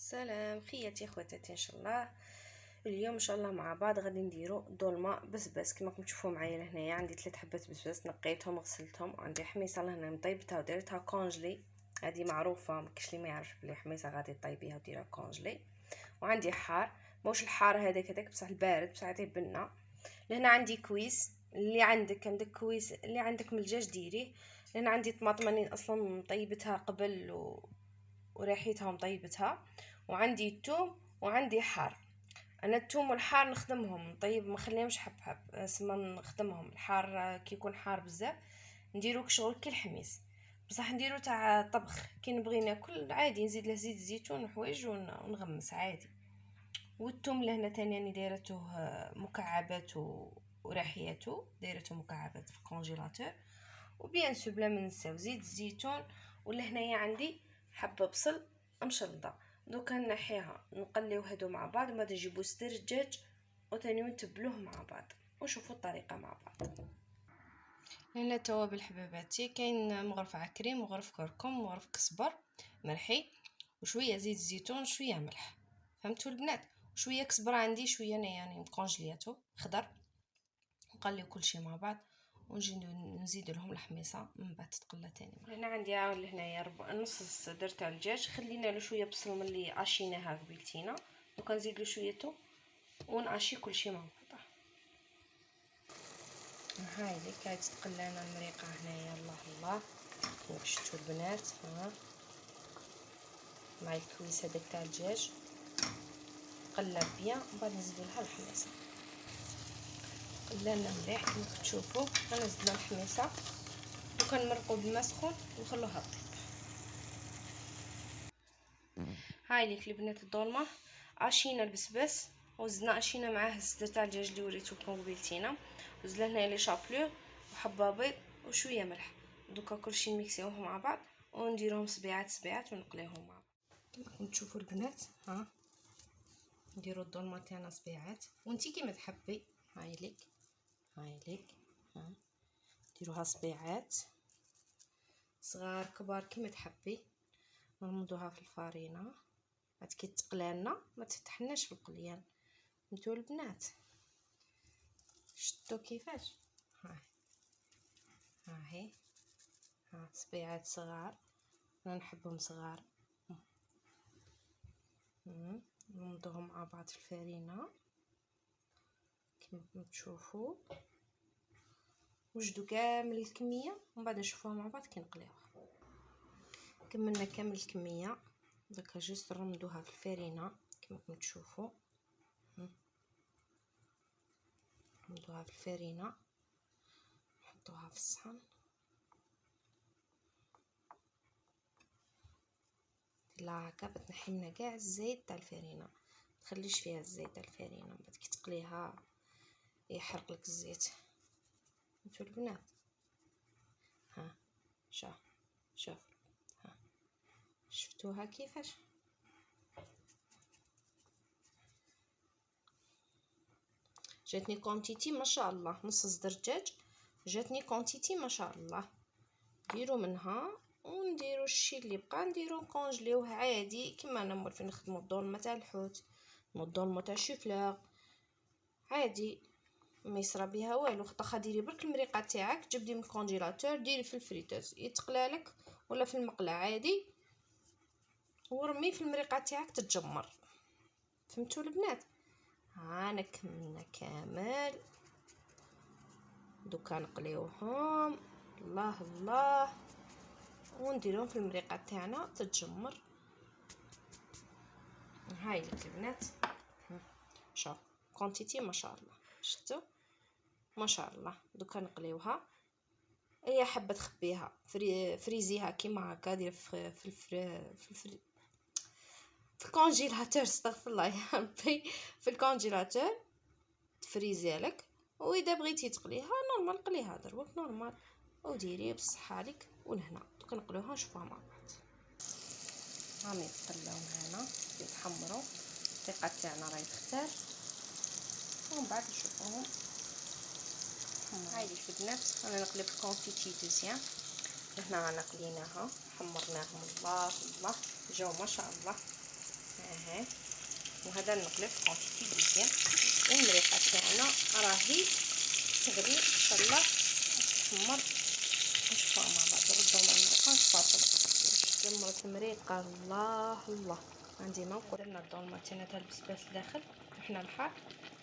سلام خياتي خواتاتي ان شاء الله. اليوم ان شاء الله مع بعض غادي نديرو دولمه بسباس. كما راكم تشوفوا معايا لهنايا عندي 3 حبات بسباس، نقيتهم وغسلتهم. عندي حميصه لهنا مطيبتها ودرتها كونجلي، هذه معروفه مكاش اللي ما يعرف بلي حميصه غادي طيبيها وديرها كونجلي. وعندي حار، موش الحار هذاك بصح البارد بصح عطيه بنه. لهنا عندي كويس، اللي عندك كويس، اللي عندك من الدجاج ديريه. لهنا عندي طماطم راني اصلا مطيبتها قبل وريحتها مطيبتها. وعندي الثوم وعندي حار. انا الثوم والحار نخدمهم طيب ما نخليهمش حب سما نخدمهم. الحار كي يكون حار بزاف نديرو شغل كي الحميص، بصح نديرو تاع طبخ كي نبغي ناكل عادي نزيد له زيت الزيتون وحوايج ونغمس عادي. والثوم لهنا تاني راني دايرته مكعبات وريحياته دايرته مكعبات في الكونجيلاتور. وبيان سو بلا ما ننساو زيت الزيتون. ولهنايا عندي حبه بصل مشلضه، دوكا نحيها نقليو هادو مع بعض وما نجيبو صدر الدجاج وثاني نتبلوه مع بعض ونشوفوا الطريقه مع بعض. هنا توابل حباباتي، كاين مغرف عكريم مغرف كركم مغرف كزبر مرحي وشويه زيت الزيتون شويه ملح، فهمتوا البنات؟ وشويه كزبره عندي شويه يعني مكونجلياتو خضر. نقليو كلشي مع بعض ونجي نزيد لهم الحميصه من بعد تقلى تاني. هنا عندي عاود لهنايا نص الصدر تاع الدجاج، خلينا له شويه بصل من اللي عشيناها قبيلتينا، دوكا نزيد له شويه توم ونعشي كلشي مع بعض. هاي اللي كاين تقلى لنا المريقه هنايا. الله الله كيما شفتوا البنات، ها مع الكويس هذاك تاع الدجاج قلب بيان ومن بعد نزيدو لها الحميصه. قلانا مليح كما تشوفوا، انا زدنا الحميصه وكنمرقوا بالماء سخون ونخلوها طيب. هاي ليك البنات الدولمه، عشينا البسباس وزدنا عشينا معاه الصدر تاع الدجاج اللي وريتكم قبيلتينا، وزدنا هنا لي شابلور وحبه بيض وشويه ملح. دوكا كلشي نميكسيوه مع بعض ونديروهم سبيعات ونقليوهم مع بعض. كما راكم تشوفوا البنات، ها نديرو الدولمه تاعنا سبيعات وانتي كيما تحبي. هاي ليك ها ديروها سبيعات صغار كبار كيما تحبي. نرمدوها في الفارينه بعد كي تقلالنا ما تفتحناش في القليان. انتو البنات شتو كيفاش؟ هاهي ها سبيعات صغار، انا نحبهم صغار. نرمدوهم مع بعض في الفارينه كما تشوفوا. وجدوا كامل الكميه ومن بعد نشوفوها مع بعض كي نقليوها. كملنا كامل الكميه، دوكا جوست نرمدوها في الفارينه كما تشوفوا. نرمدوها في الفارينه نحطوها في الصحن. لا هكا بتنحي لنا كاع الزيت تاع الفارينه، متخليش فيها الزيت تاع الفارينه بعد كي تقليها يحرق لك الزيت. انتو البنات ها شوف ها شفتوها كيفاش؟ جاتني كونتيتي ما شاء الله، نص صدر دجاج جاتني كونتيتي ما شاء الله. ديروا منها ونديروا الشيء اللي بقى نديروا كونجليوه عادي كما انا مولفين نخدموا الدولمه تاع الحوت والدولمه تاع الشوفلاغ عادي ما يصرى بها والو. خطا ديري برك المريقه تاعك جبدي من الكونجيلاتور ديري في الفريتوز يتقلالك ولا في المقله عادي ورمي في المريقه تاعك تتجمر. فهمتوا البنات؟ هانا كملنا كامل، دوكا نقليوهم. الله الله ونديرهم في المريقه تاعنا تتجمر. هاي لك البنات شوف كونتيتي ما شاء الله، شفتوا ما شاء الله. دوكا نقليوها، اي حابه تخبيها فريزيها كيما هكا، دير في الكونجيلاتور استغفر الله يا ربي، في الكونجيلاتور تفريزي لك. واذا بغيتي تقليها نورمال قليها دروك نورمال وديري بصحه عليك. ولهنا دوكا نقليوها نشوفوها مع بعض. راهم يتقلاو معنا يتحمروا، الثقه تاعنا راهي تختار ومن بعد نشوفوهم. هاي لي البنات انا نقلب كونتيتي دوزيام. هنا رانا قليناها حمرناهم. الله الله جاو ما شاء الله. اها. وهذا نقلب كونتيتي مزيان، والمريقه تاعنا راهي تغلي ان شاء الله تحمر. نشوفوها مع بعض، نردو مع المريقه نصافو. تمرت المريقه، الله الله. عندي ما نقول لنا الدولمه تاعنا تاع البسباس داخل وحنا الحار،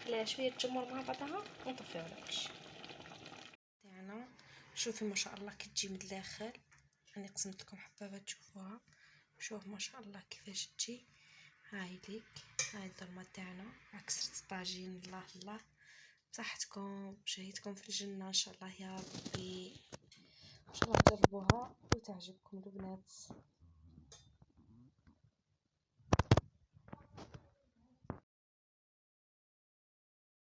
خليها شويه تجمر مع بعضها ونطفيو على وش تاعنا. شوفي ما شاء الله كي تجي من الداخل، راني قسمت لكم حبابه تشوفوها. شوف ما شاء الله كيفاش تجي. هاي ليك، هاي الدولمه تاعنا عكس الطاجين. الله الله، بصحتكم شهيتكم في الجنه ان شاء الله يا ربي. ان شاء الله تجربوها وتعجبكم البنات.